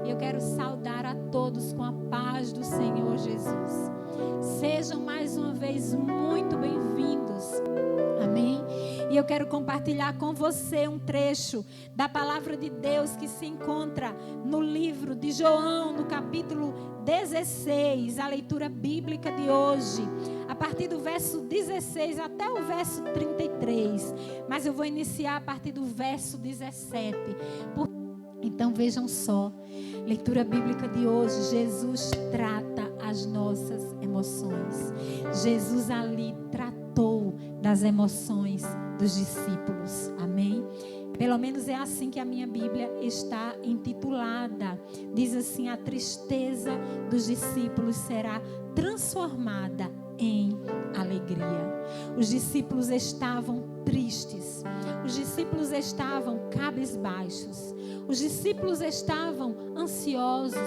E eu quero saudar a todos com a paz do Senhor Jesus. Sejam mais uma vez muito bem-vindos. Amém? E eu quero compartilhar com você um trecho da palavra de Deus que se encontra no livro de João, no capítulo 16, a leitura bíblica de hoje, a partir do verso 16 até o verso 33. Mas eu vou iniciar a partir do verso 17. Então vejam só, leitura bíblica de hoje, Jesus trata as nossas emoções. Jesus ali tratou das emoções dos discípulos, amém? Pelo menos é assim que a minha Bíblia está intitulada. Diz assim: a tristeza dos discípulos será transformada em alegria. Os discípulos estavam tristes, os discípulos estavam cabisbaixos, os discípulos estavam ansiosos,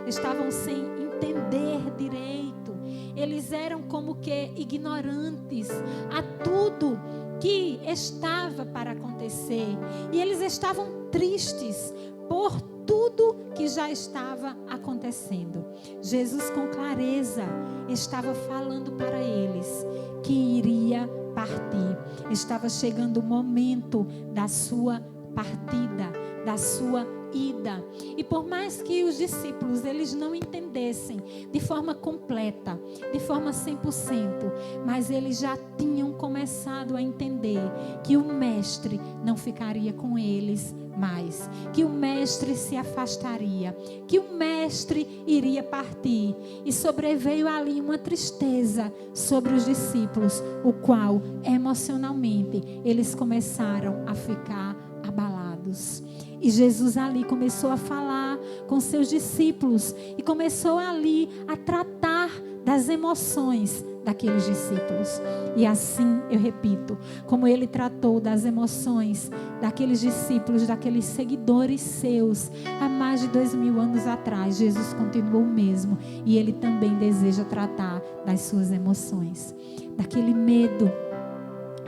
estavam sem entender direito. Eles eram como que ignorantes a tudo que estava para acontecer. E eles estavam tristes por tudo que já estava acontecendo. Jesus, com clareza, estava falando para eles que iria partir. Estava chegando o momento da sua partida, da sua ida. E por mais que os discípulos eles não entendessem de forma completa, de forma 100%, mas eles já tinham começado a entender que o mestre não ficaria com eles mais, que o mestre se afastaria, que o mestre iria partir. E sobreveio ali uma tristeza sobre os discípulos, o qual emocionalmente eles começaram a ficar abalados. E Jesus ali começou a falar com seus discípulos e começou ali a tratar das emoções daqueles discípulos. E assim, eu repito, como ele tratou das emoções daqueles discípulos, daqueles seguidores seus, há mais de 2000 anos atrás, Jesus continuou o mesmo. E ele também deseja tratar das suas emoções, daquele medo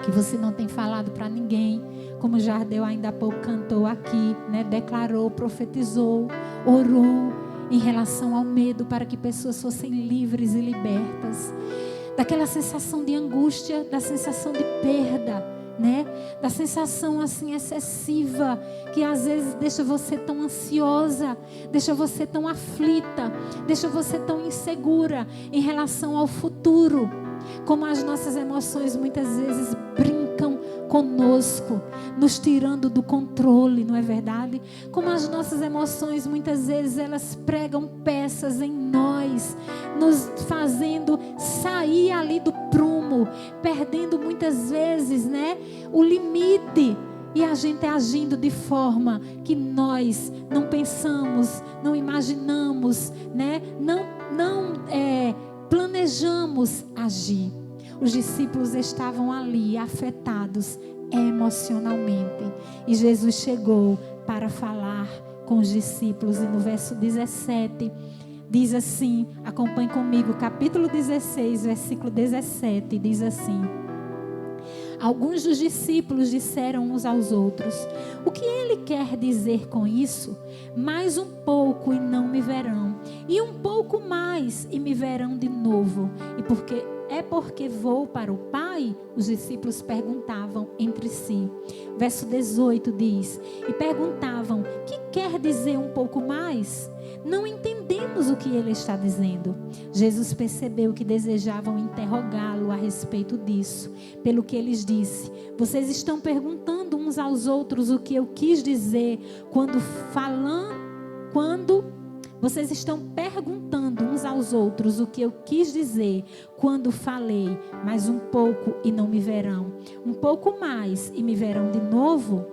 que você não tem falado para ninguém, como Jardel ainda há pouco cantou aqui, né? Declarou, profetizou, orou em relação ao medo para que pessoas fossem livres e libertas, daquela sensação de angústia, da sensação de perda, né? Da sensação assim excessiva, que às vezes deixa você tão ansiosa, deixa você tão aflita, deixa você tão insegura em relação ao futuro. Como as nossas emoções muitas vezes brincam conosco, nos tirando do controle, não é verdade? Como as nossas emoções muitas vezes elas pregam peças em nós, nos fazendo sair ali do prumo, perdendo muitas vezes, né, o limite. E a gente agindo de forma que nós não pensamos, não imaginamos, né? Não planejamos agir. Os discípulos estavam ali afetados emocionalmente. E Jesus chegou para falar com os discípulos. E no verso 17 diz assim, acompanhe comigo, capítulo 16, versículo 17, diz assim: alguns dos discípulos disseram uns aos outros: o que ele quer dizer com isso? Mais um pouco e não me verão, e um pouco mais e me verão de novo. E porque vou para o Pai? Os discípulos perguntavam entre si. Verso 18 diz: e perguntavam: que quer dizer um pouco mais? Não entendemos o que ele está dizendo. Jesus percebeu que desejavam interrogá-lo a respeito disso, pelo que ele disse: vocês estão perguntando uns aos outros o que eu quis dizer vocês estão perguntando uns aos outros o que eu quis dizer quando falei, mais um pouco e não me verão, um pouco mais e me verão de novo?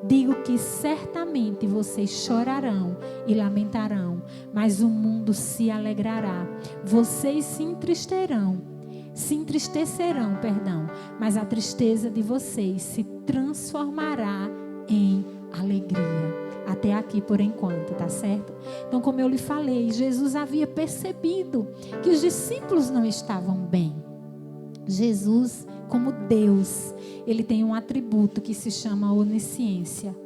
Digo que certamente vocês chorarão e lamentarão, mas o mundo se alegrará. Vocês se entristecerão, mas a tristeza de vocês se transformará em alegria. Até aqui por enquanto, tá certo? Então, como eu lhe falei, Jesus havia percebido que os discípulos não estavam bem. Jesus, como Deus, ele tem um atributo que se chama onisciência.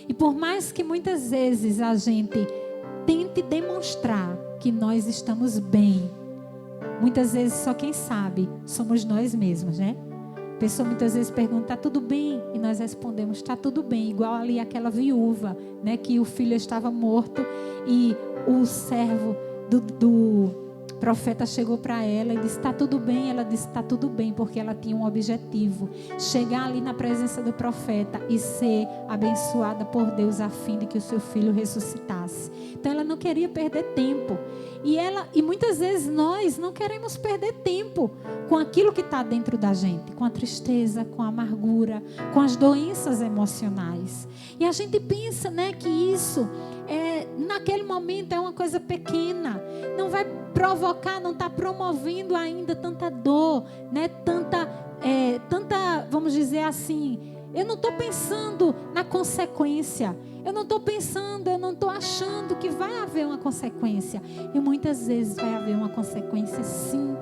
E por mais que muitas vezes a gente tente realmente demonstrar que nós estamos bem, muitas vezes só quem sabe somos nós mesmos, né? A pessoa muitas vezes pergunta, está tudo bem? E nós respondemos, está tudo bem. Igual ali aquela viúva, né? Que o filho estava morto e o servo do profeta chegou para ela e disse, está tudo bem? Ela disse, está tudo bem, porque ela tinha um objetivo, chegar ali na presença do profeta e ser abençoada por Deus a fim de que o seu filho ressuscitasse. Então ela não queria perder tempo. E muitas vezes nós não queremos perder tempo com aquilo que está dentro da gente, com a tristeza, com a amargura, com as doenças emocionais. E a gente pensa, né, que isso naquele momento é uma coisa pequena, não vai provocar, não está promovendo ainda tanta dor, né? Tanta, vamos dizer assim, eu não estou pensando na consequência, eu não estou achando que vai haver uma consequência, e muitas vezes vai haver uma consequência sim,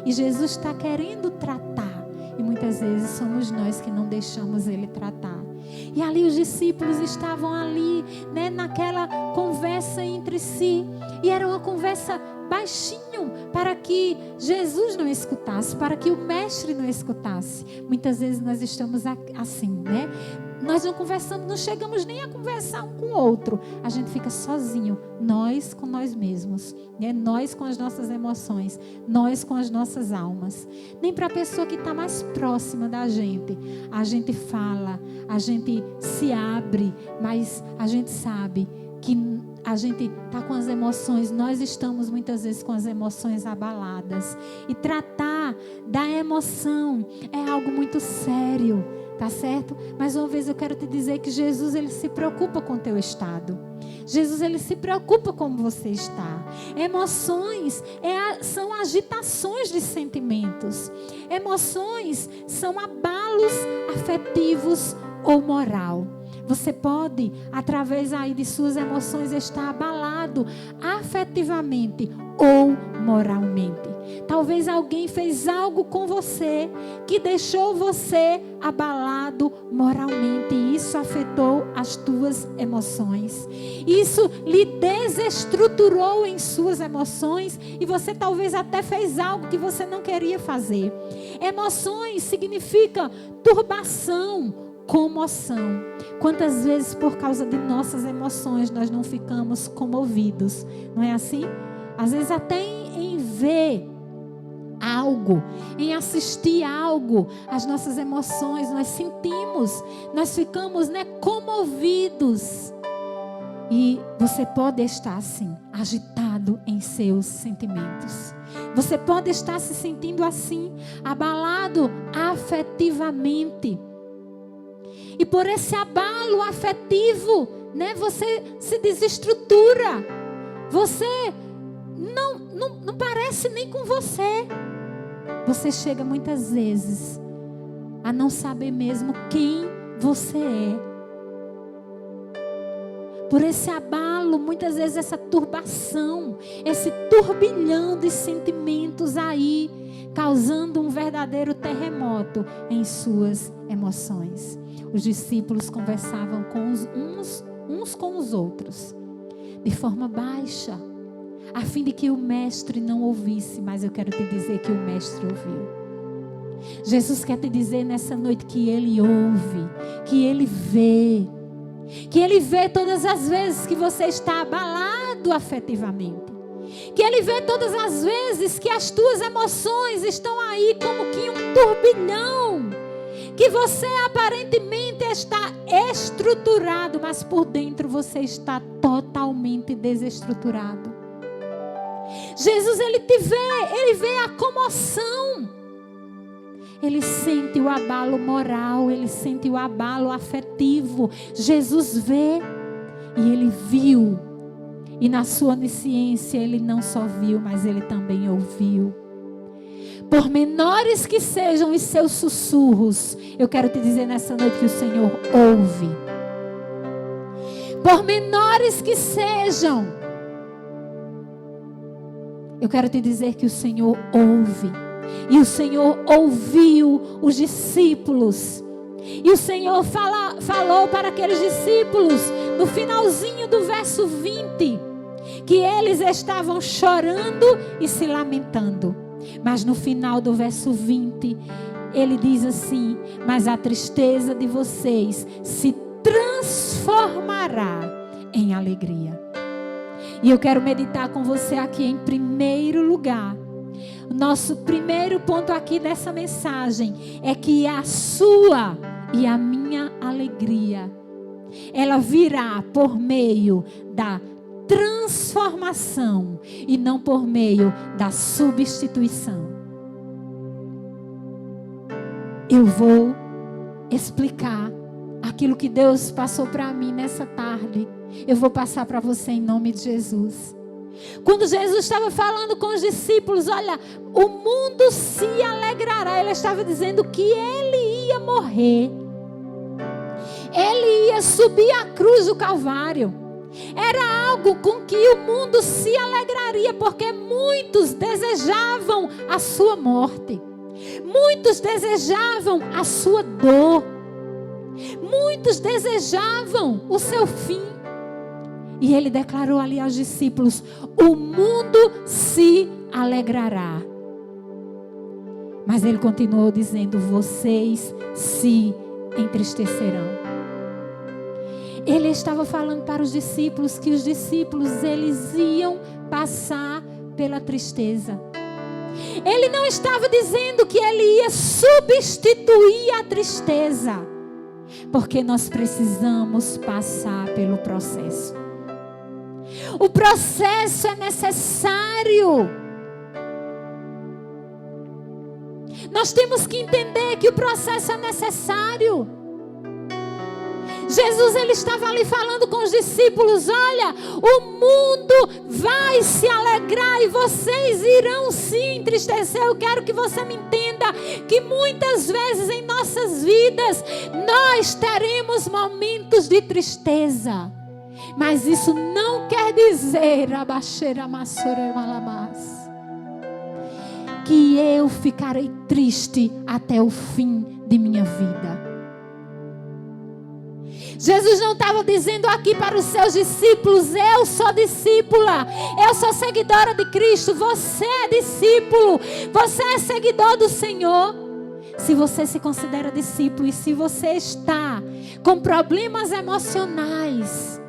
e Jesus está querendo tratar, e muitas vezes somos nós que não deixamos Ele tratar. E ali os discípulos estavam ali, né, naquela conversa entre si. E era uma conversa baixinho, para que Jesus não escutasse, para que o mestre não escutasse. Muitas vezes nós estamos assim, né? Nós não conversamos, não chegamos nem a conversar um com o outro. A gente fica sozinho, nós com nós mesmos, né? Nós com as nossas emoções, nós com as nossas almas. Nem para a pessoa que está mais próxima da gente, a gente fala, a gente se abre, mas a gente sabe que a gente está com as emoções, nós estamos muitas vezes com as emoções abaladas. E tratar da emoção é algo muito sério, tá certo? Mais uma vez eu quero te dizer que Jesus, Ele se preocupa com o teu estado. Jesus, Ele se preocupa como você está. Emoções são agitações de sentimentos. Emoções são abalos afetivos ou moral. Você pode, através aí de suas emoções, estar abalado afetivamente ou moralmente. Talvez alguém fez algo com você que deixou você abalado moralmente, e isso afetou as tuas emoções. Isso lhe desestruturou em suas emoções, e você talvez até fez algo que você não queria fazer. Emoções significa turbação, comoção. Quantas vezes por causa de nossas emoções nós não ficamos comovidos, não é assim? Às vezes até em ver algo, em assistir algo, as nossas emoções nós sentimos, nós ficamos, né, comovidos. E você pode estar assim, agitado em seus sentimentos. Você pode estar se sentindo assim, abalado afetivamente. E por esse abalo afetivo, né, você se desestrutura. Você não parece nem com você. Você chega muitas vezes a não saber mesmo quem você é. Por esse abalo, muitas vezes essa turbação, esse turbilhão de sentimentos aí, causando um verdadeiro terremoto em suas emoções. Os discípulos conversavam uns com os outros, de forma baixa, a fim de que o mestre não ouvisse, mas eu quero te dizer que o mestre ouviu. Jesus quer te dizer nessa noite que Ele ouve, que Ele vê todas as vezes que você está abalado afetivamente, que Ele vê todas as vezes que as tuas emoções estão aí como que um turbilhão, que você aparentemente está estruturado, mas por dentro você está totalmente desestruturado. Jesus, Ele te vê, Ele vê a comoção, Ele sente o abalo moral, Ele sente o abalo afetivo. Jesus vê, e Ele viu, e na sua onisciência Ele não só viu, mas Ele também ouviu. Por menores que sejam os seus sussurros, eu quero te dizer nessa noite que o Senhor ouve. Por menores que sejam, eu quero te dizer que o Senhor ouve. E o Senhor ouviu os discípulos. E o Senhor falou para aqueles discípulos, no finalzinho do verso 20, que eles estavam chorando e se lamentando. Mas no final do verso 20, ele diz assim: mas a tristeza de vocês se transformará em alegria. E eu quero meditar com você aqui em primeiro lugar. O nosso primeiro ponto aqui dessa mensagem é que a sua e a minha alegria, ela virá por meio da transformação e não por meio da substituição. Eu vou explicar aquilo que Deus passou para mim nessa tarde. Eu vou passar para você em nome de Jesus. Quando Jesus estava falando com os discípulos, olha, o mundo se alegrará. Ele estava dizendo que ele ia morrer. Ele ia subir a cruz do Calvário. Era algo com que o mundo se alegraria, porque muitos desejavam a sua morte. Muitos desejavam a sua dor. Muitos desejavam o seu fim. E ele declarou ali aos discípulos: o mundo se alegrará. Mas ele continuou dizendo: vocês se entristecerão. Ele estava falando para os discípulos que os discípulos, eles iam passar pela tristeza. Ele não estava dizendo que ele ia substituir a tristeza, porque nós precisamos passar pelo processo. O processo é necessário. Nós temos que entender que o processo é necessário. Jesus, ele estava ali falando com os discípulos: olha, o mundo vai se alegrar e vocês irão se entristecer. Eu quero que você me entenda que muitas vezes em nossas vidas nós teremos momentos de tristeza. Mas isso não quer dizer que eu ficarei triste até o fim de minha vida. Jesus não estava dizendo aqui para os seus discípulos: eu sou discípula, eu sou seguidora de Cristo. Você é discípulo, você é seguidor do Senhor. Se você se considera discípulo e se você está com problemas emocionais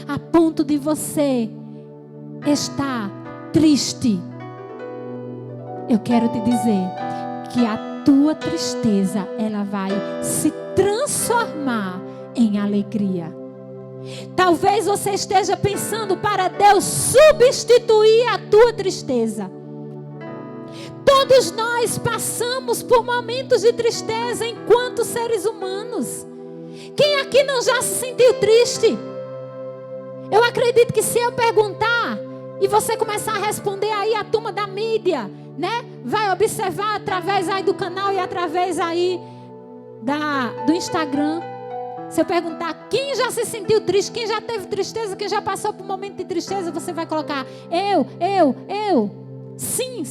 a ponto de você estar triste, eu quero te dizer que a tua tristeza, ela vai se transformar em alegria. Talvez você esteja pensando para Deus substituir a tua tristeza. Todos nós passamos por momentos de tristeza enquanto seres humanos. Quem aqui não já se sentiu triste? Eu acredito que se eu perguntar e você começar a responder aí, a turma da mídia, né, vai observar através aí do canal e através aí do Instagram. Se eu perguntar quem já se sentiu triste, quem já teve tristeza, quem já passou por um momento de tristeza, você vai colocar eu. Sim,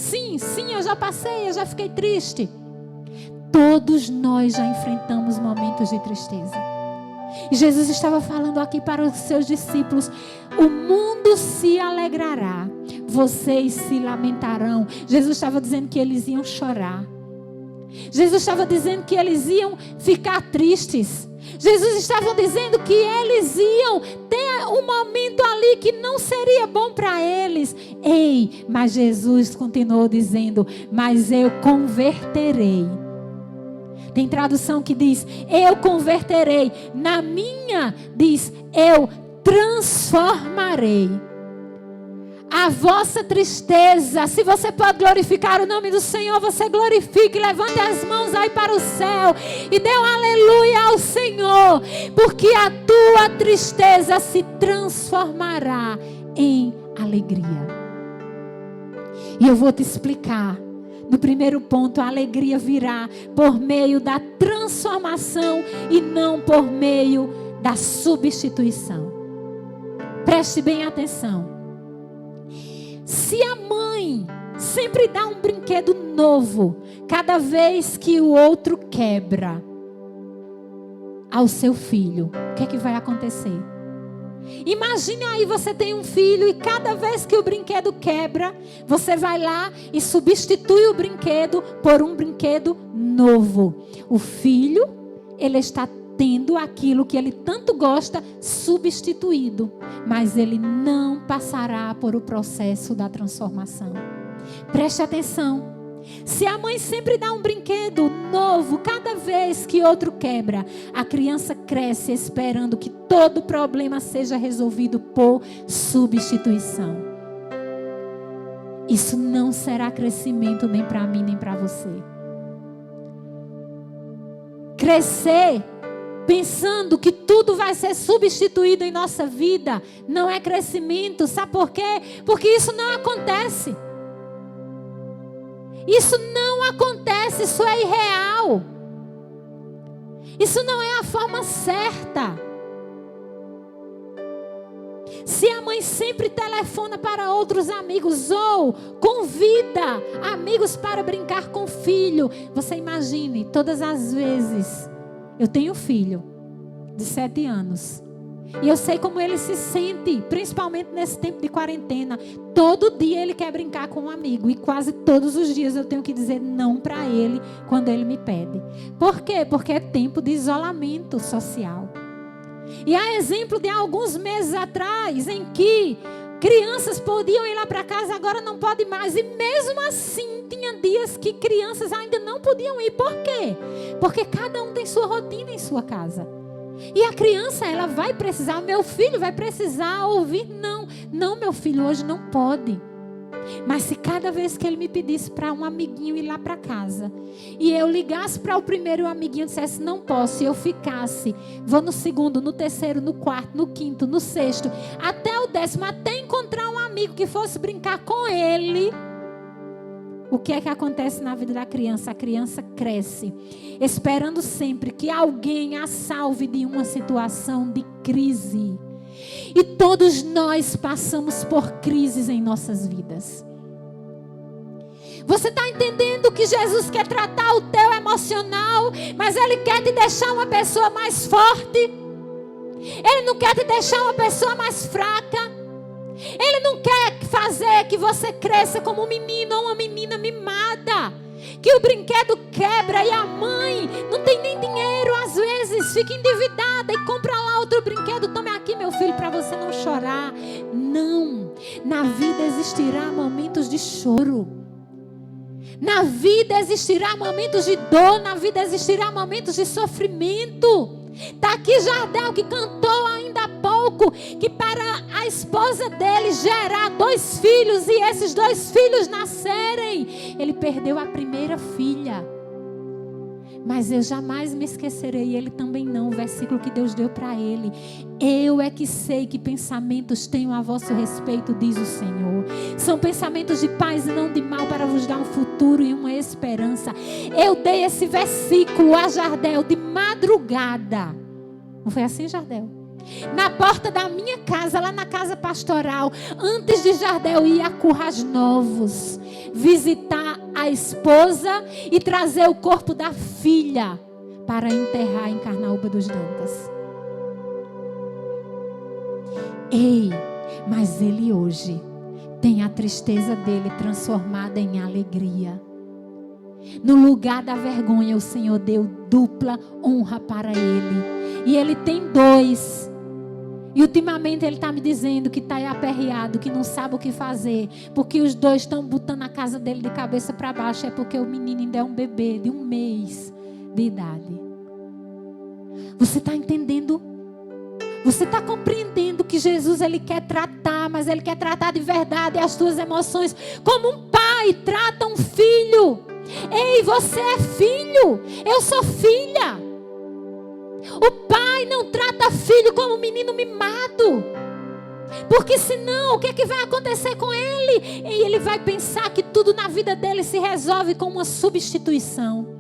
eu já passei, eu já fiquei triste. Todos nós já enfrentamos momentos de tristeza. E Jesus estava falando aqui para os seus discípulos: o mundo se alegrará, vocês se lamentarão. Jesus estava dizendo que eles iam chorar. Jesus estava dizendo que eles iam ficar tristes. Jesus estava dizendo que eles iam ter um momento ali que não seria bom para eles. Mas Jesus continuou dizendo: mas eu converterei. Tem tradução que diz: eu converterei. Na minha diz: eu transformarei a vossa tristeza. Se você pode glorificar o nome do Senhor, você glorifique, levante as mãos aí para o céu e dê um aleluia ao Senhor, porque a tua tristeza se transformará em alegria. E eu vou te explicar. No primeiro ponto, a alegria virá por meio da transformação e não por meio da substituição. Preste bem atenção. Se a mãe sempre dá um brinquedo novo cada vez que o outro quebra ao seu filho, o que é que vai acontecer? Imagine aí, você tem um filho e cada vez que o brinquedo quebra, você vai lá e substitui o brinquedo por um brinquedo novo. O filho, ele está tendo aquilo que ele tanto gosta substituído, mas ele não passará por o processo da transformação. Preste atenção. Se a mãe sempre dá um brinquedo novo cada vez que outro quebra, a criança cresce esperando que todo problema seja resolvido por substituição. Isso não será crescimento nem para mim nem para você. Crescer pensando que tudo vai ser substituído em nossa vida não é crescimento. Sabe por quê? Porque isso não acontece. Isso não acontece, isso é irreal. Isso não é a forma certa. Se a mãe sempre telefona para outros amigos ou convida amigos para brincar com o filho, você imagine, todas as vezes, eu tenho um filho de 7 anos. E eu sei como ele se sente, principalmente nesse tempo de quarentena. Todo dia ele quer brincar com um amigo. E quase todos os dias eu tenho que dizer não para ele quando ele me pede. Por quê? Porque é tempo de isolamento social. E há exemplo de alguns meses atrás em que crianças podiam ir lá para casa, agora não pode mais. E mesmo assim, tinha dias que crianças ainda não podiam ir. Por quê? Porque cada um tem sua rotina em sua casa. E a criança, ela vai precisar, meu filho vai precisar ouvir, não meu filho, hoje não pode. Mas se cada vez que ele me pedisse para um amiguinho ir lá para casa, e eu ligasse para o primeiro amiguinho e dissesse, não posso, e eu ficasse, vou no segundo, no terceiro, no quarto, no quinto, no sexto, até o 10º, até encontrar um amigo que fosse brincar com ele. O que é que acontece na vida da criança? A criança cresce esperando sempre que alguém a salve de uma situação de crise. E todos nós passamos por crises em nossas vidas. Você está entendendo que Jesus quer tratar o teu emocional, mas Ele quer te deixar uma pessoa mais forte? Ele não quer te deixar uma pessoa mais fraca? Ele não quer fazer que você cresça como um menino ou uma menina mimada, que o brinquedo quebra e a mãe não tem nem dinheiro, às vezes fica endividada e compra lá outro brinquedo. Tome aqui, meu filho, para você não chorar. Não, na vida existirá momentos de choro, na vida existirá momentos de dor, na vida existirá momentos de sofrimento. Está aqui Jardel, que cantou ainda há pouco, que para a esposa dele gerar 2 filhos e esses 2 filhos nascerem, ele perdeu a primeira filha. Mas eu jamais me esquecerei, ele também não, o versículo que Deus deu para ele. Eu é que sei que pensamentos tenho a vosso respeito, diz o Senhor. São pensamentos de paz e não de mal, para vos dar um futuro e uma esperança. Eu dei esse versículo a Jardel de madrugada. Não foi assim, Jardel? Na porta da minha casa, lá na casa pastoral, antes de Jardel ir a Currais Novos, visitar a esposa e trazer o corpo da filha para enterrar em Carnaúba dos Dantas. Ei, mas ele hoje tem a tristeza dele transformada em alegria. No lugar da vergonha, o Senhor deu dupla honra para ele. E ele tem 2. E ultimamente ele está me dizendo que está aperreado, que não sabe o que fazer, porque os 2 estão botando a casa dele de cabeça para baixo. É porque o menino ainda é um bebê de 1 mês de idade. Você está entendendo? Você está compreendendo que Jesus, Ele quer tratar, mas Ele quer tratar de verdade as tuas emoções, como um pai trata um filho. Ei, você é filho, eu sou filha. O pai não trata filho como um menino mimado, porque senão o que é que vai acontecer com ele? E ele vai pensar que tudo na vida dele se resolve com uma substituição.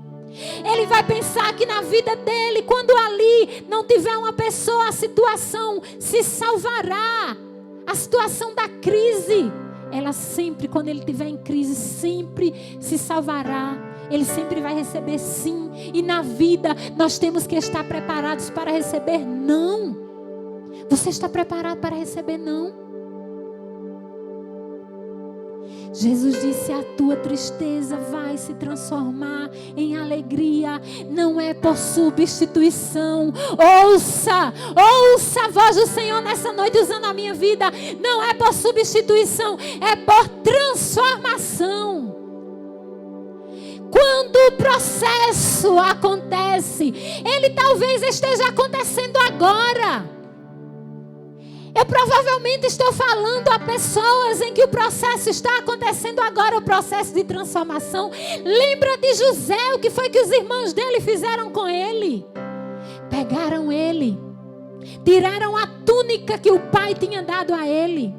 Ele vai pensar que na vida dele, quando ali não tiver uma pessoa, a situação se salvará. A situação da crise, ela sempre, quando ele estiver em crise, sempre se salvará. Ele sempre vai receber sim. E na vida nós temos que estar preparados para receber não. Você está preparado para receber não? Jesus disse: a tua tristeza vai se transformar em alegria. Não é por substituição. Ouça a voz do Senhor nessa noite usando a minha vida. Não é por substituição, é por transformação. Quando o processo acontece, ele talvez esteja acontecendo agora. Eu provavelmente estou falando a pessoas em que o processo está acontecendo agora, o processo de transformação. Lembra de José, o que foi que os irmãos dele fizeram com ele? Pegaram ele, tiraram a túnica que o pai tinha dado a ele,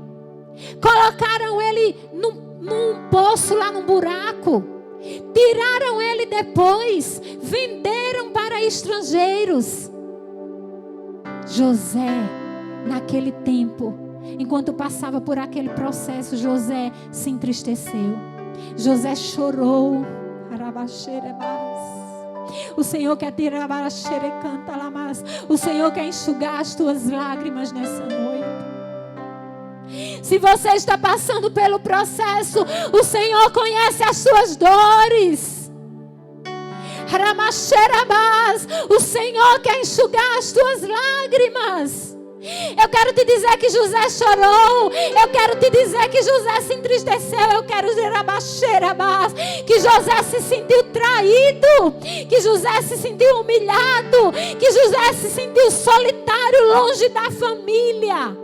colocaram ele num poço lá, num buraco, tiraram ele depois, venderam para estrangeiros. José, naquele tempo, enquanto passava por aquele processo, José se entristeceu. José chorou. O Senhor quer tirar, o Senhor quer enxugar as tuas lágrimas nessa noite. Se você está passando pelo processo, o Senhor conhece as suas dores. O Senhor quer enxugar as tuas lágrimas. Eu quero te dizer que José chorou. Eu quero te dizer que José se entristeceu. Eu quero dizer que José se sentiu traído, que José se sentiu humilhado, que José se sentiu solitário, longe da família.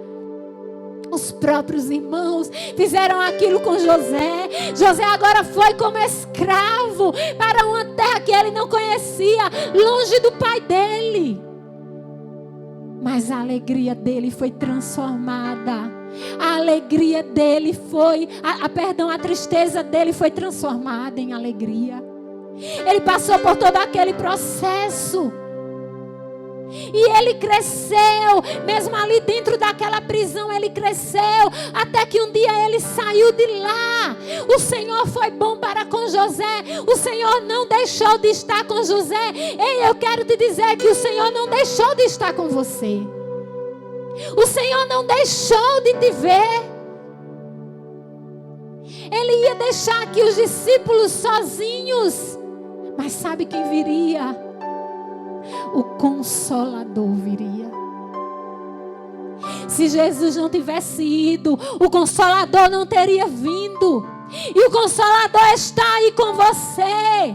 Os próprios irmãos fizeram aquilo com José. José agora foi como escravo para uma terra que ele não conhecia, longe do pai dele. Mas a alegria dele foi transformada. A alegria dele foi, a tristeza dele foi transformada em alegria. Ele passou por todo aquele processo. E ele cresceu, mesmo ali dentro daquela prisão, ele cresceu, até que um dia ele saiu de lá. O Senhor foi bom para com José. O Senhor não deixou de estar com José. Ei, eu quero te dizer que o Senhor não deixou de estar com você. O Senhor não deixou de te ver. Ele ia deixar aqui os discípulos sozinhos. Mas sabe quem viria? O Consolador viria. Se Jesus não tivesse ido, o Consolador não teria vindo. E o Consolador está aí com você.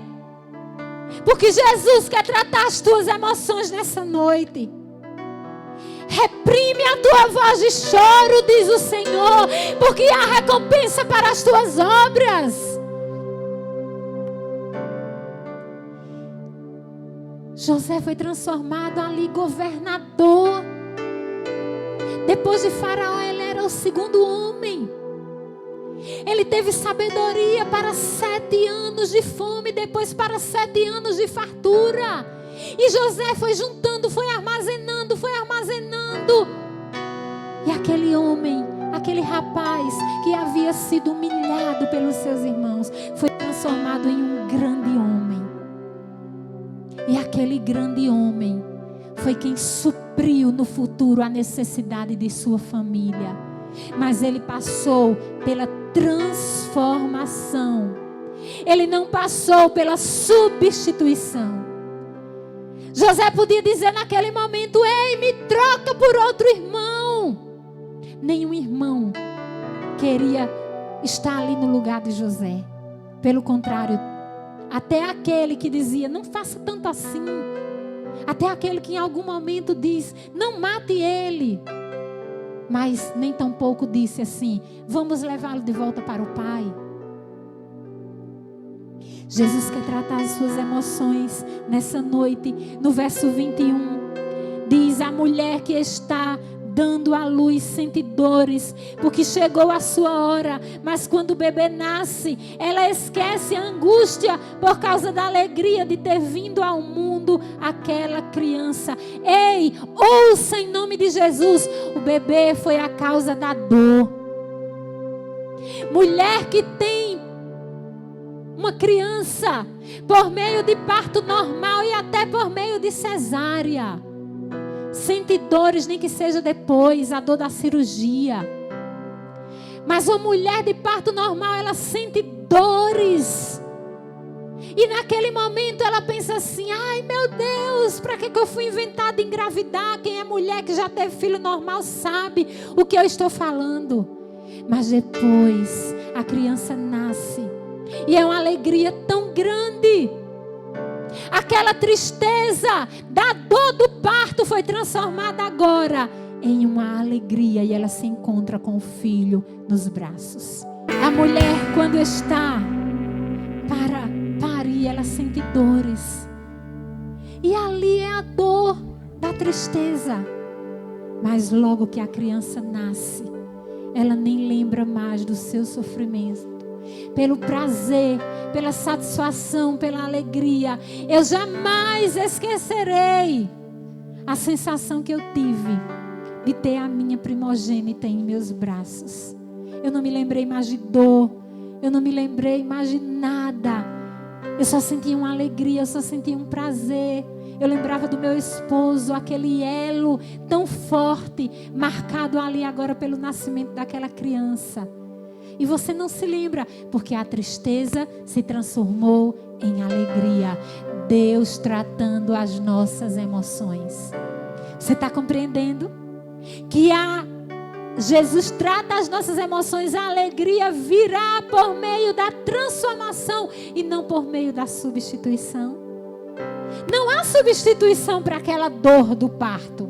Porque Jesus quer tratar as tuas emoções nessa noite. Reprime a tua voz de choro, diz o Senhor, porque há recompensa para as tuas obras. José foi transformado ali governador. Depois de Faraó, ele era o segundo homem. Ele teve sabedoria para 7 anos de fome, depois para 7 anos de fartura. E José foi juntando, foi armazenando. E aquele homem, aquele rapaz que havia sido humilhado pelos seus irmãos, foi transformado em um grande homem. E aquele grande homem foi quem supriu no futuro a necessidade de sua família. Mas ele passou pela transformação. Ele não passou pela substituição. José podia dizer naquele momento: ei, me troca por outro irmão. Nenhum irmão queria estar ali no lugar de José. Pelo contrário, até aquele que dizia: não faça tanto assim. Até aquele que em algum momento diz: não mate ele. Mas nem tampouco disse assim: vamos levá-lo de volta para o Pai. Jesus quer tratar as suas emoções nessa noite. No verso 21 diz: a mulher que está dando à luz sente dores, porque chegou a sua hora. Mas quando o bebê nasce, ela esquece a angústia por causa da alegria de ter vindo ao mundo aquela criança. Ei, ouça em nome de Jesus: o bebê foi a causa da dor. Mulher que tem uma criança por meio de parto normal e até por meio de cesárea, sente dores, nem que seja depois, a dor da cirurgia. Mas uma mulher de parto normal, ela sente dores. E naquele momento ela pensa assim: ai meu Deus, para que eu fui inventada em engravidar? Quem é mulher que já teve filho normal sabe o que eu estou falando. Mas depois a criança nasce. E é uma alegria tão grande. Aquela tristeza da dor do parto foi transformada agora em uma alegria. E ela se encontra com o filho nos braços. A mulher, quando está para parir, ela sente dores. E ali é a dor da tristeza. Mas logo que a criança nasce, ela nem lembra mais do seu sofrimento. Pelo prazer, pela satisfação, pela alegria. Eu jamais esquecerei a sensação que eu tive de ter a minha primogênita em meus braços. Eu não me lembrei mais de dor. Eu não me lembrei mais de nada. Eu só sentia uma alegria, eu só sentia um prazer. Eu lembrava do meu esposo, aquele elo tão forte, marcado ali agora pelo nascimento daquela criança. E você não se lembra, porque a tristeza se transformou em alegria. Deus tratando as nossas emoções. Você está compreendendo? Que Jesus trata as nossas emoções, a alegria virá por meio da transformação e não por meio da substituição. Não há substituição para aquela dor do parto.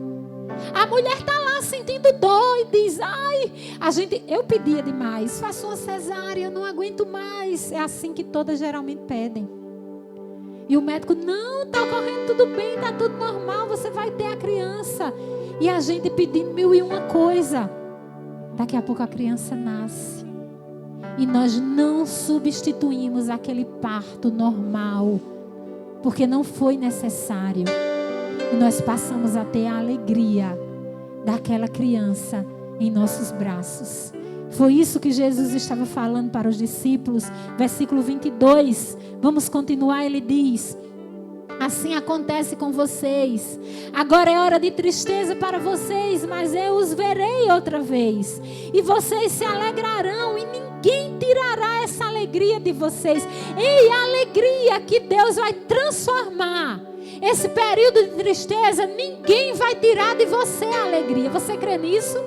A mulher está lá sentindo dor e diz: ai, eu pedia demais, faço uma cesárea, eu não aguento mais. É assim que todas geralmente pedem. E o médico: não, está ocorrendo tudo bem, está tudo normal, você vai ter a criança. E a gente pedindo 1001 coisa. Daqui a pouco a criança nasce. E nós não substituímos aquele parto normal, porque não foi necessário. E nós passamos a ter a alegria daquela criança em nossos braços. Foi isso que Jesus estava falando para os discípulos. Versículo 22. Vamos continuar, ele diz: assim acontece com vocês. Agora é hora de tristeza para vocês, mas eu os verei outra vez. E vocês se alegrarão e ninguém tirará essa alegria de vocês. Ei, a alegria que Deus vai transformar. Esse período de tristeza, ninguém vai tirar de você a alegria. Você crê nisso?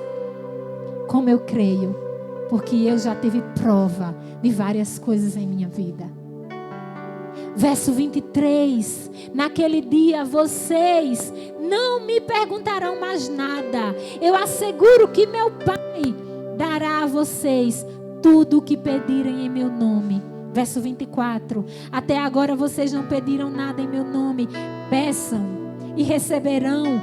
Como eu creio. Porque eu já tive prova de várias coisas em minha vida. Verso 23. Naquele dia vocês não me perguntarão mais nada. Eu asseguro que meu Pai dará a vocês tudo o que pedirem em meu nome. Verso 24. Até agora vocês não pediram nada em meu nome. Peçam e receberão,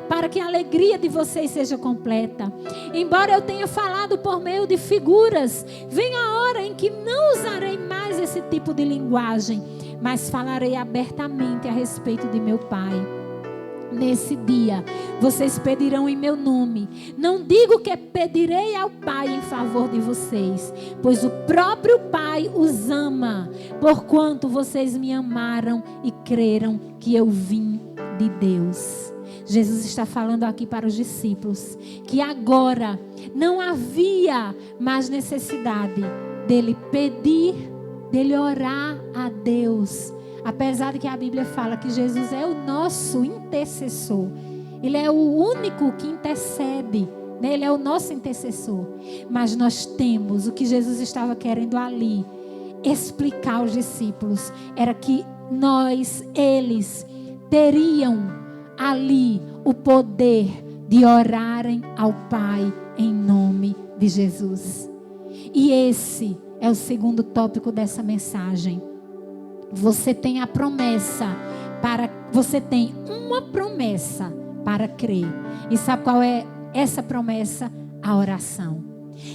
para que a alegria de vocês seja completa. Embora eu tenha falado por meio de figuras, vem a hora em que não usarei mais esse tipo de linguagem, mas falarei abertamente a respeito de meu Pai. Nesse dia, vocês pedirão em meu nome. Não digo que pedirei ao Pai em favor de vocês, pois o próprio Pai os ama, porquanto vocês me amaram e creram que eu vim de Deus. Jesus está falando aqui para os discípulos que agora não havia mais necessidade dele pedir, dele orar a Deus. Apesar de que a Bíblia fala que Jesus é o nosso intercessor. Ele é o único que intercede, né? Ele é o nosso intercessor. Mas nós temos o que Jesus estava querendo ali explicar aos discípulos. Era que eles teriam ali o poder de orarem ao Pai em nome de Jesus. E esse é o segundo tópico dessa mensagem. Você tem uma promessa para crer. E sabe qual é essa promessa? A oração.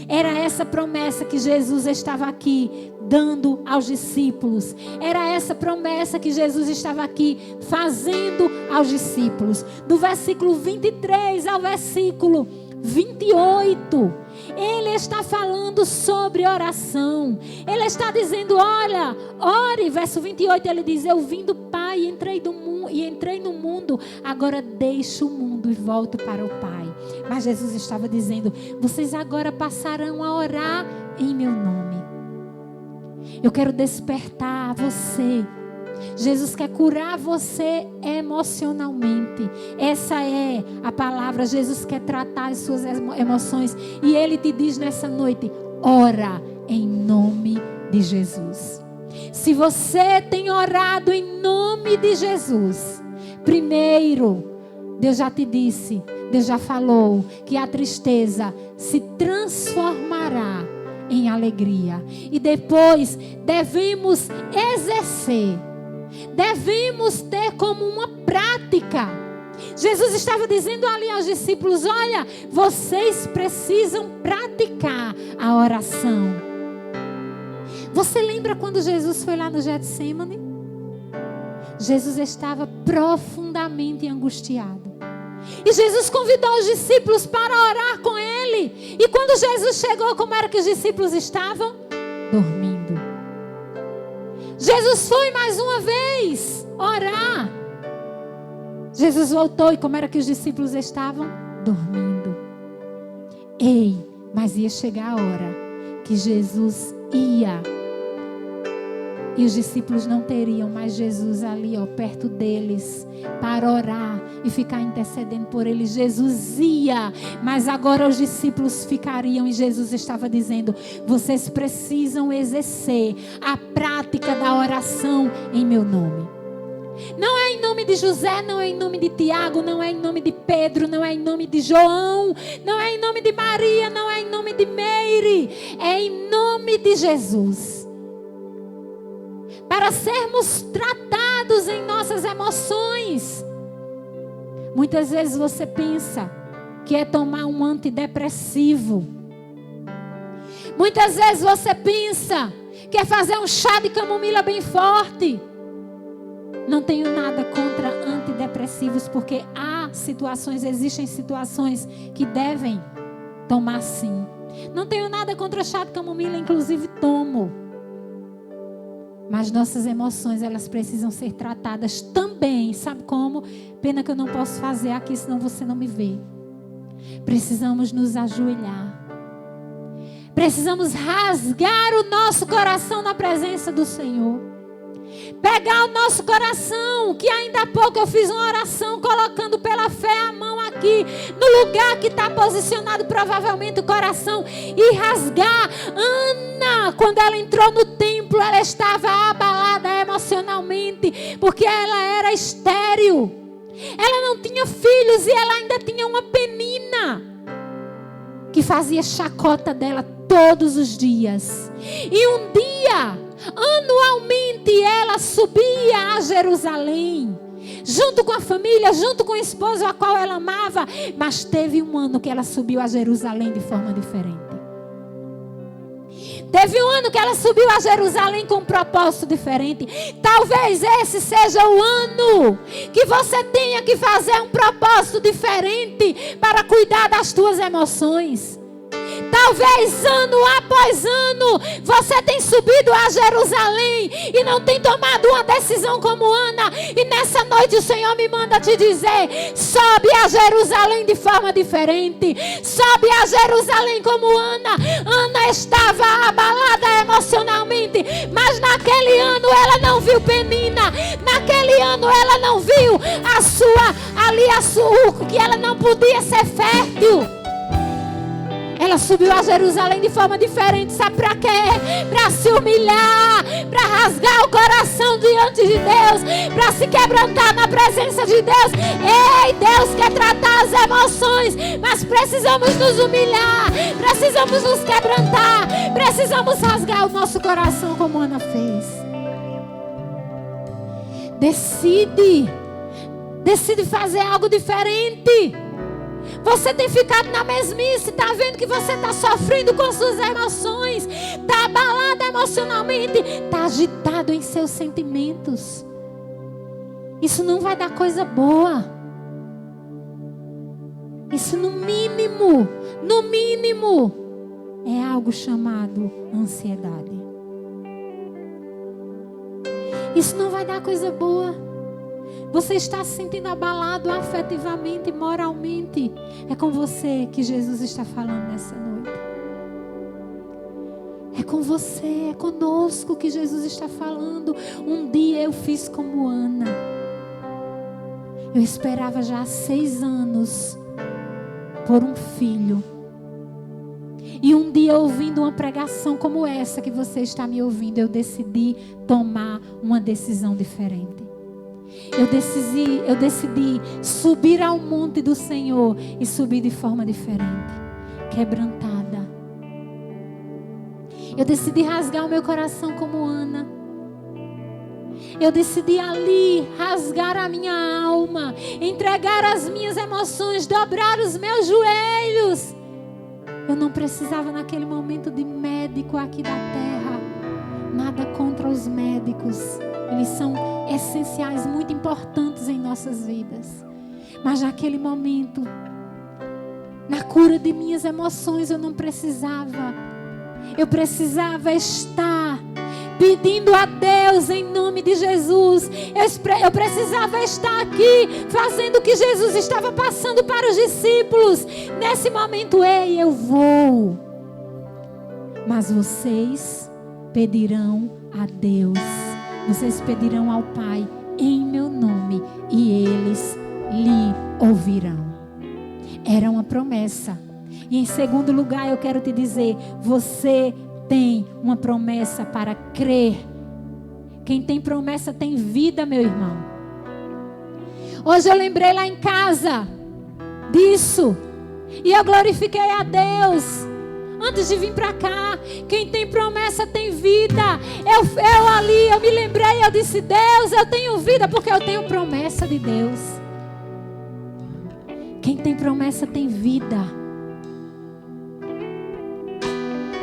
Era essa promessa que Jesus estava aqui dando aos discípulos. Era essa promessa que Jesus estava aqui fazendo aos discípulos. Do versículo 23 ao versículo 28, ele está falando sobre oração. Ele está dizendo: olha, ore. Verso 28 ele diz: eu vim do Pai Pai, entrei no mundo, agora deixo o mundo e volto para o Pai. Mas Jesus estava dizendo: vocês agora passarão a orar em meu nome. Eu quero despertar você. Jesus quer curar você emocionalmente. Essa é a palavra. Jesus quer tratar as suas emoções. E Ele te diz nessa noite: ora em nome de Jesus. Se você tem orado em nome de Jesus, primeiro, Deus já te disse, Deus já falou que a tristeza se transformará em alegria. E depois devemos exercer, devemos ter como uma prática. Jesus estava dizendo ali aos discípulos: olha, vocês precisam praticar a oração. Você lembra quando Jesus foi lá no Getsemane? Jesus estava profundamente angustiado. E Jesus convidou os discípulos para orar com Ele. E quando Jesus chegou, como era que os discípulos estavam? Dormindo. Jesus foi mais uma vez orar. Jesus voltou e como era que os discípulos estavam? Dormindo. Ei, mas ia chegar a hora que Jesus ia. E os discípulos não teriam mais Jesus ali, perto deles, para orar e ficar intercedendo por eles. Jesus ia, mas agora os discípulos ficariam. E Jesus estava dizendo: vocês precisam exercer a prática da oração em meu nome. Não é em nome de José, não é em nome de Tiago, não é em nome de Pedro, não é em nome de João, não é em nome de Maria, não é em nome de Meire, é em nome de Jesus. Para sermos tratados em nossas emoções. Muitas vezes você pensa que é tomar um antidepressivo. Muitas vezes você pensa que é fazer um chá de camomila bem forte. Não tenho nada contra antidepressivos, porque existem situações que devem tomar sim. Não tenho nada contra chá de camomila, inclusive tomo. Mas nossas emoções, elas precisam ser tratadas também. Sabe como? Pena que eu não posso fazer aqui, senão você não me vê. Precisamos nos ajoelhar. Precisamos rasgar o nosso coração na presença do Senhor. Pegar o nosso coração, que ainda há pouco eu fiz uma oração colocando pela fé a mão aqui, no lugar que está posicionado provavelmente o coração, e rasgar. Ana, quando ela entrou no templo, ela estava abalada emocionalmente, porque ela era estéril. Ela não tinha filhos e ela ainda tinha uma penina que fazia chacota dela todos os dias. E um dia, anualmente, ela subia a Jerusalém, junto com a família, junto com o esposo a qual ela amava. Mas teve um ano que ela subiu a Jerusalém de forma diferente. Teve um ano que ela subiu a Jerusalém com um propósito diferente. Talvez esse seja o ano que você tenha que fazer um propósito diferente para cuidar das tuas emoções. Talvez ano após ano você tem subido a Jerusalém e não tem tomado uma decisão como Ana. E nessa noite o Senhor me manda te dizer: sobe a Jerusalém de forma diferente. Sobe a Jerusalém como Ana. Ana estava abalada emocionalmente, mas naquele ano ela não viu penina. Naquele ano ela não viu que ela não podia ser fértil. Ela subiu a Jerusalém de forma diferente. Sabe para quê? Para se humilhar, para rasgar o coração diante de Deus, para se quebrantar na presença de Deus. Ei, Deus quer tratar as emoções, mas precisamos nos humilhar, precisamos nos quebrantar, precisamos rasgar o nosso coração como Ana fez. Decide fazer algo diferente. Você tem ficado na mesmice, está vendo que você está sofrendo com suas emoções, está abalado emocionalmente, está agitado em seus sentimentos. Isso não vai dar coisa boa. Isso no mínimo, é algo chamado ansiedade. Isso não vai dar coisa boa. Você está se sentindo abalado afetivamente, moralmente? É com você que Jesus está falando nessa noite. É com você, é conosco que Jesus está falando. Um dia eu fiz como Ana. Eu esperava já há 6 anos por um filho. E um dia, ouvindo uma pregação como essa que você está me ouvindo, eu decidi tomar uma decisão diferente. Eu decidi subir ao monte do Senhor e subir de forma diferente, quebrantada. Eu decidi rasgar o meu coração como Ana. Eu decidi ali rasgar a minha alma, entregar as minhas emoções, dobrar os meus joelhos. Eu não precisava naquele momento de médico aqui da terra. Nada contra os médicos. Eles são essenciais, muito importantes em nossas vidas. Mas naquele momento, na cura de minhas emoções, eu não precisava. Eu precisava estar pedindo a Deus em nome de Jesus. Eu precisava estar aqui fazendo o que Jesus estava passando para os discípulos. Nesse momento, ei, eu vou. Mas vocês pedirão a Deus. Vocês pedirão ao Pai em meu nome e eles lhe ouvirão. Era uma promessa. E em segundo lugar, eu quero te dizer, você tem uma promessa para crer. Quem tem promessa tem vida, meu irmão. Hoje eu lembrei lá em casa disso. E eu glorifiquei a Deus. Antes de vir para cá, quem tem promessa tem vida. Eu me lembrei, eu disse, Deus, eu tenho vida porque eu tenho promessa de Deus. Quem tem promessa tem vida.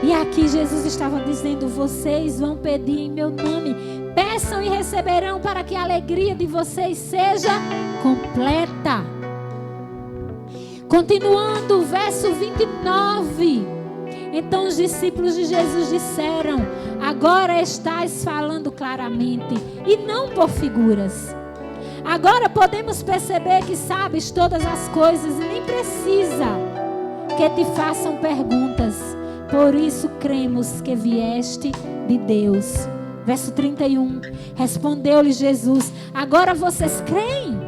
E aqui Jesus estava dizendo, vocês vão pedir em meu nome. Peçam e receberão para que a alegria de vocês seja completa. Continuando, verso 29. Então os discípulos de Jesus disseram, agora estás falando claramente e não por figuras. Agora podemos perceber que sabes todas as coisas e nem precisa que te façam perguntas. Por isso cremos que vieste de Deus. Verso 31. Respondeu-lhe Jesus, agora vocês creem?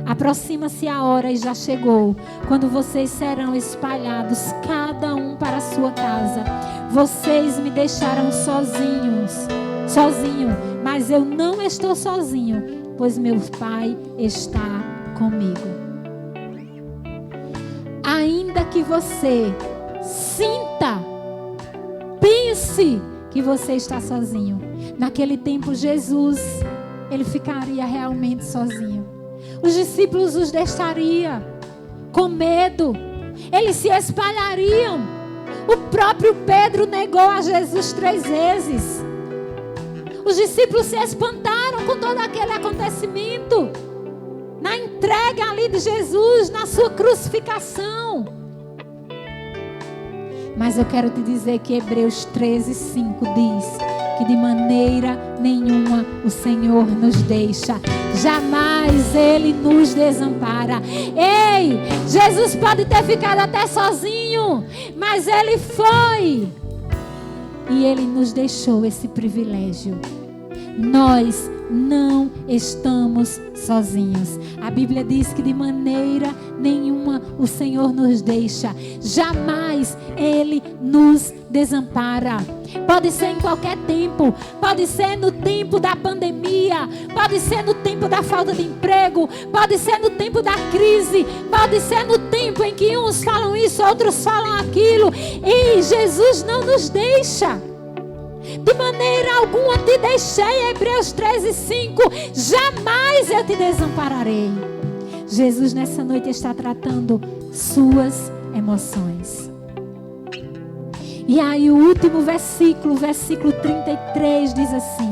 Aproxima-se a hora e já chegou, quando vocês serão espalhados, cada um para a sua casa. Vocês me deixaram sozinho, mas eu não estou sozinho, pois meu Pai está comigo. Ainda que você sinta, pense que você está sozinho. Naquele tempo Jesus, ele ficaria realmente sozinho. Os discípulos os deixariam com medo. Eles se espalhariam. O próprio Pedro negou a Jesus 3 vezes. Os discípulos se espantaram com todo aquele acontecimento. Na entrega ali de Jesus, na sua crucificação. Mas eu quero te dizer que Hebreus 13:5 diz que de maneira nenhuma o Senhor nos deixa. Jamais Ele nos desampara. Ei, Jesus pode ter ficado até sozinho, mas Ele foi. E Ele nos deixou esse privilégio. Nós não estamos sozinhos. A Bíblia diz que de maneira nenhuma o Senhor nos deixa. Jamais Ele nos desampara. Pode ser em qualquer tempo. Pode ser no tempo da pandemia. Pode ser no tempo da falta de emprego. Pode ser no tempo da crise. Pode ser no tempo em que uns falam isso, outros falam aquilo. E Jesus não nos deixa. De maneira alguma te deixei. Hebreus 13:5. Jamais eu te desampararei. Jesus nessa noite está tratando suas emoções. E aí o último versículo, versículo 33 diz assim: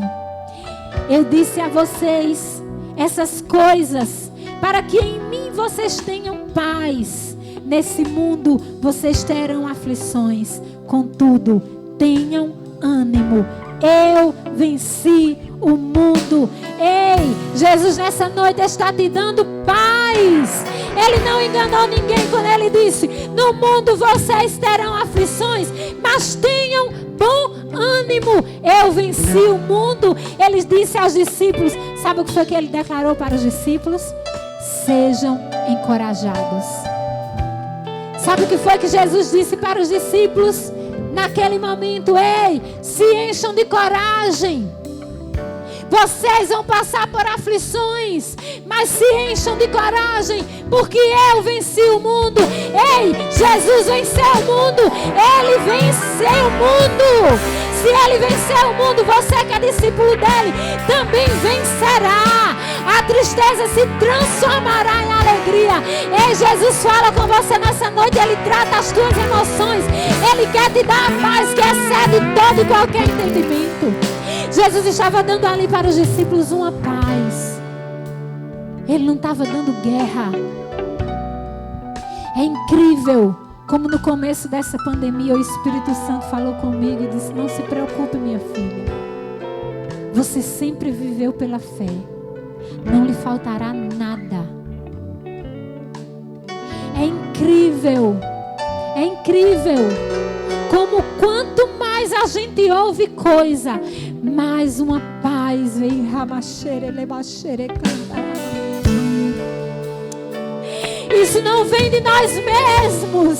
eu disse a vocês essas coisas para que em mim vocês tenham paz. Nesse mundo vocês terão aflições, contudo tenham ânimo. Eu venci o mundo. Ei, Jesus nessa noite está te dando paz. Ele não enganou ninguém quando ele disse: no mundo vocês terão aflições, mas tenham bom ânimo. Eu venci o mundo. Ele disse aos discípulos, sabe o que foi que ele declarou para os discípulos? Sejam encorajados. Sabe o que foi que Jesus disse para os discípulos naquele momento? Ei, se encham de coragem. Vocês vão passar por aflições, mas se encham de coragem, porque eu venci o mundo. Ei, Jesus venceu o mundo. Ele venceu o mundo. Se ele venceu o mundo, você que é discípulo dele também vencerá. A tristeza se transformará em alegria. Ei, Jesus fala com você nessa noite. Ele trata as tuas emoções. Ele quer te dar a paz que excede todo e qualquer entendimento. Jesus estava dando ali para os discípulos uma paz. Ele não estava dando guerra. É incrível como no começo dessa pandemia o Espírito Santo falou comigo e disse: não se preocupe, minha filha. Você sempre viveu pela fé. Não lhe faltará nada. É incrível. É incrível como quanto mais a gente ouve coisa, mais uma paz vem. Isso não vem de nós mesmos.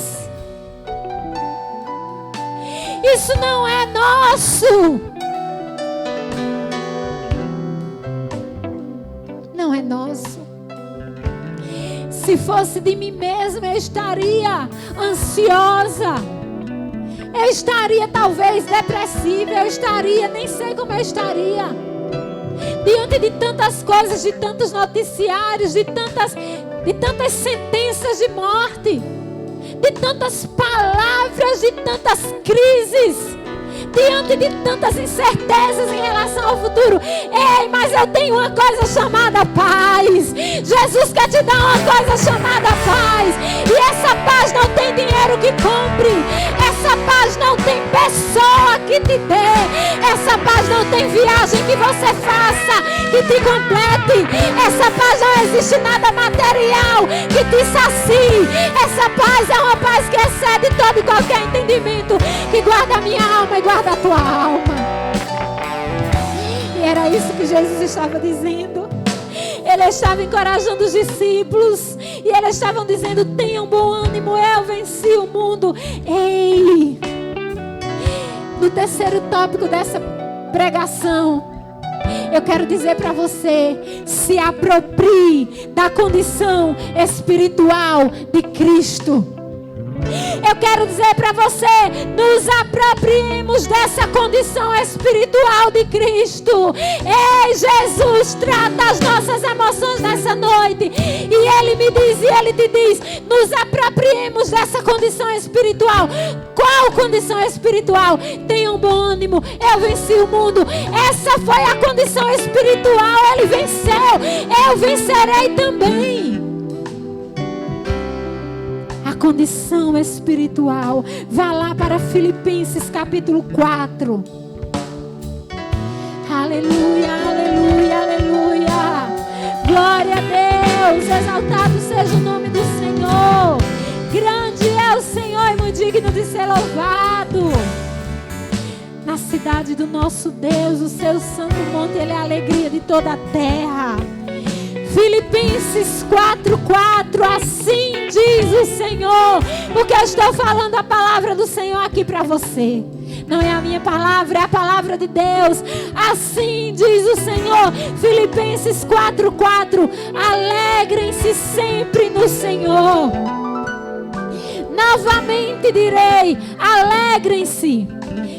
Isso não é nosso. Não é nosso. Se fosse de mim mesma, eu estaria ansiosa. Eu estaria talvez depressiva. Eu estaria, nem sei como eu estaria. Diante de tantas coisas, de tantos noticiários, de tantas sentenças de morte, de tantas palavras, de tantas crises, diante de tantas incertezas em relação ao futuro. Ei, mas eu tenho uma coisa chamada paz. Jesus quer te dar uma coisa chamada paz. E essa paz não tem dinheiro que compre. Essa paz não tem pessoa que te dê. Essa paz não tem viagem que você faça que te complete. Essa paz não existe nada material que te sacie. Essa paz é uma paz que excede todo e qualquer entendimento, que guarda a minha alma e guarda a tua alma. E era isso que Jesus estava dizendo. Ele estava encorajando os discípulos. E eles estavam dizendo: tenham bom ânimo, eu venci o mundo. Ei! No terceiro tópico dessa pregação, eu quero dizer para você: se aproprie da condição espiritual de Cristo. Eu quero dizer para você: nos apropriemos dessa condição espiritual de Cristo. Ei, Jesus trata as nossas emoções nessa noite. E Ele me diz, e Ele te diz: nos apropriemos dessa condição espiritual. Qual condição espiritual? Tenham bom ânimo, eu venci o mundo. Essa foi a condição espiritual. Ele venceu, eu vencerei também. Condição espiritual. Vá lá para Filipenses capítulo 4. Aleluia, aleluia, aleluia. Glória a Deus. Exaltado seja o nome do Senhor. Grande é o Senhor e muito digno de ser louvado. Na cidade do nosso Deus, o seu santo monte, Ele é a alegria de toda a terra. Filipenses 4:4, assim diz o Senhor, porque eu estou falando a palavra do Senhor aqui para você. Não é a minha palavra, é a palavra de Deus. Assim diz o Senhor. Filipenses 4:4, alegrem-se sempre no Senhor. Novamente direi, alegrem-se.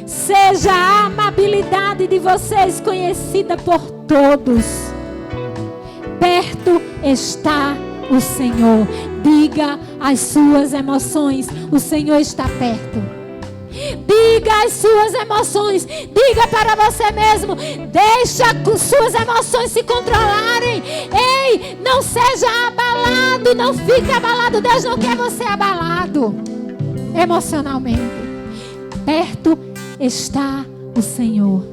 Seja a amabilidade de vocês conhecida por todos. Perto está o Senhor. Diga as suas emoções: o Senhor está perto. Diga as suas emoções. Diga para você mesmo: deixa suas emoções se controlarem. Ei, não seja abalado. Não fique abalado. Deus não quer você abalado emocionalmente. Perto está o Senhor.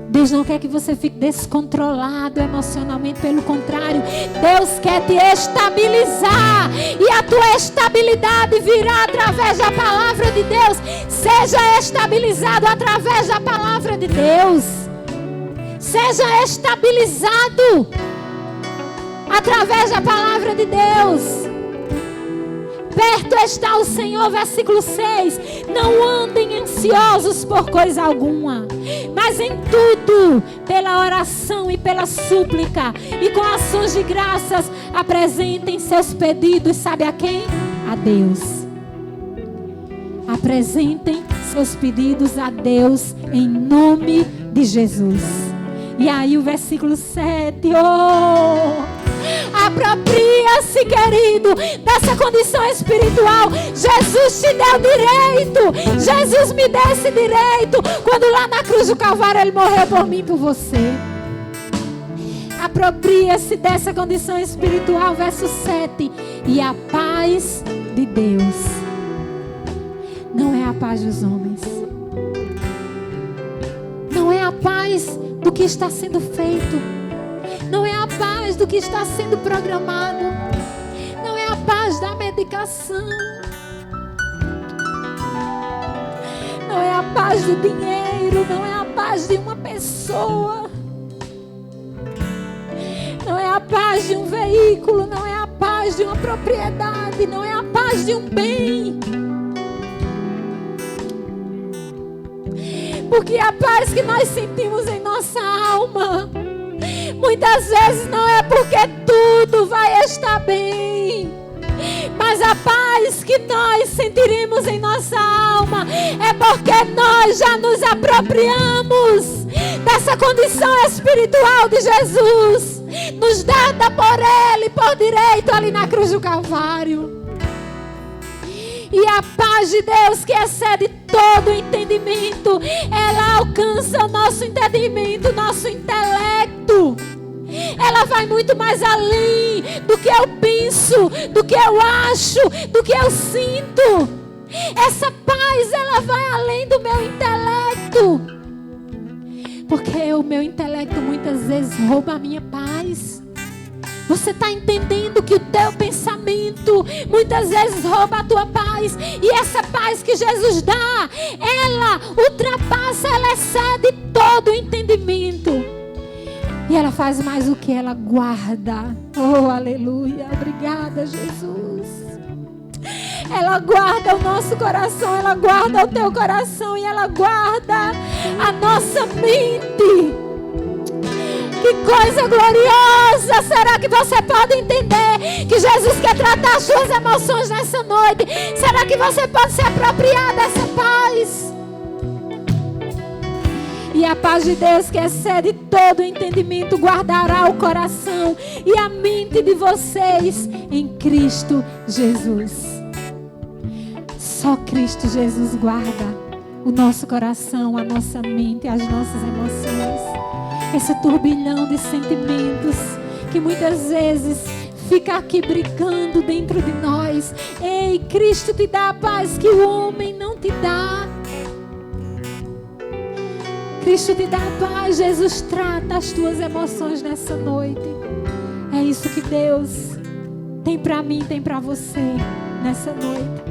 Deus não quer que você fique descontrolado emocionalmente, pelo contrário, Deus quer te estabilizar, e a tua estabilidade virá através da palavra de Deus. Seja estabilizado através da palavra de Deus. Seja estabilizado através da palavra de Deus. Perto está o Senhor, versículo 6. Não andem ansiosos por coisa alguma, mas em tudo, pela oração e pela súplica, e com ações de graças, apresentem seus pedidos, sabe a quem? A Deus. Apresentem seus pedidos a Deus, em nome de Jesus. E aí o versículo 7, apropria-se, querido, dessa condição espiritual. Jesus te deu direito. Jesus me deu esse direito quando lá na cruz do Calvário Ele morreu por mim e por você. Apropria-se dessa condição espiritual. Verso 7. E a paz de Deus não é a paz dos homens, não é a paz do que está sendo feito, não é a paz do que está sendo programado, não é a paz da medicação, não é a paz do dinheiro, não é a paz de uma pessoa, não é a paz de um veículo, não é a paz de uma propriedade, não é a paz de um bem. Porque a paz que nós sentimos em nossa alma, muitas vezes não é porque tudo vai estar bem, mas a paz que nós sentiremos em nossa alma é porque nós já nos apropriamos dessa condição espiritual de Jesus, nos dada por Ele, por direito, ali na cruz do Calvário. E a paz de Deus, que excede todo entendimento, ela alcança o nosso entendimento, nosso intelecto. Ela vai muito mais além do que eu penso, do que eu acho, do que eu sinto. Essa paz, ela vai além do meu intelecto. Porque o meu intelecto muitas vezes rouba a minha paz. Você está entendendo que o teu pensamento muitas vezes rouba a tua paz. E essa paz que Jesus dá, ela ultrapassa, ela excede todo o entendimento. E ela faz mais o que? Ela guarda. Oh, aleluia. Obrigada, Jesus. Ela guarda o nosso coração, ela guarda o teu coração e ela guarda a nossa mente. Que coisa gloriosa! Será que você pode entender que Jesus quer tratar as suas emoções nessa noite? Será que você pode se apropriar dessa paz? E a paz de Deus, que excede todo o entendimento, guardará o coração e a mente de vocês em Cristo Jesus. Só Cristo Jesus guarda o nosso coração, a nossa mente, as nossas emoções. Esse turbilhão de sentimentos que muitas vezes fica aqui brigando dentro de nós. Ei, Cristo te dá a paz que o homem não te dá. Cristo te dá a paz. Jesus trata as tuas emoções nessa noite. É isso que Deus tem para mim, tem para você nessa noite.